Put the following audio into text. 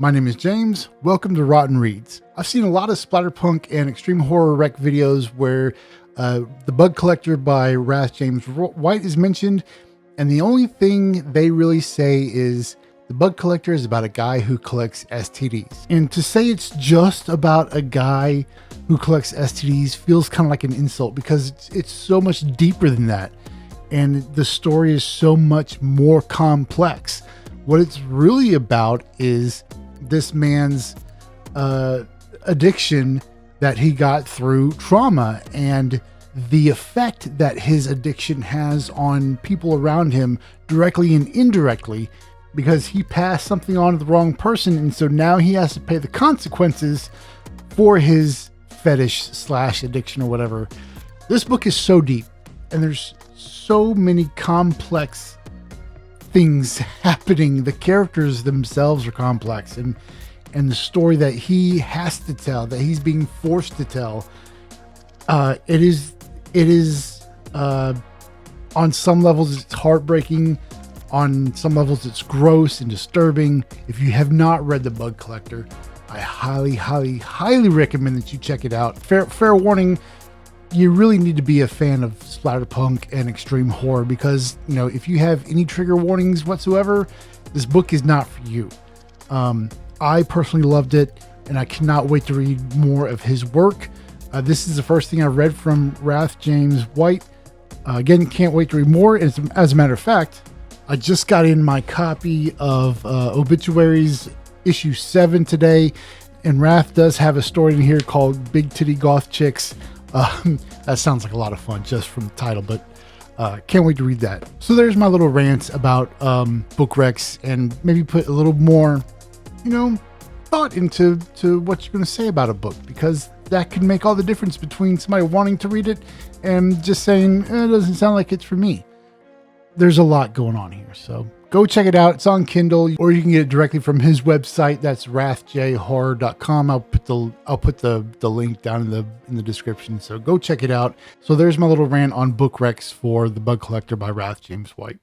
My name is James. Welcome to Rotten Reads. I've seen a lot of splatterpunk and extreme horror rec videos where The Bug Collector by Wrath James White is mentioned, and the only thing they really say is The Bug Collector is about a guy who collects STDs. And to say it's just about a guy who collects STDs feels kind of like an insult, because it's so much deeper than that. And the story is so much more complex. What it's really about is this man's addiction that he got through trauma, and the effect that his addiction has on people around him directly and indirectly, because he passed something on to the wrong person. And so now he has to pay the consequences for his fetish / addiction or whatever. This book is so deep, and there's so many complex things happening. The characters themselves are complex, and the story that he has to tell, that he's being forced to tell, it is on some levels it's heartbreaking, on some levels it's gross and disturbing. If you have not read The Bug Collector, I highly recommend that you check it out. Fair warning, you really need to be a fan of splatterpunk and extreme horror, because, you know, if you have any trigger warnings whatsoever, this book is not for you. I personally loved it, and I cannot wait to read more of his work. This is the first thing I read from Wrath James White. Again, can't wait to read more. As a matter of fact, I just got in my copy of Obituaries issue 7 today, and Wrath does have a story in here called Big Titty Goth Chicks. That sounds like a lot of fun just from the title, but can't wait to read that. So there's my little rant about book recs, and maybe put a little more, thought into what you're going to say about a book, because that can make all the difference between somebody wanting to read it and just saying, it doesn't sound like it's for me. There's a lot going on here, so go check it out. It's on Kindle, or you can get it directly from his website. That's wrathjhorror.com. I'll put the link down in the description, so go check it out. So there's my little rant on book recs for The Bug Collector by Wrath James White.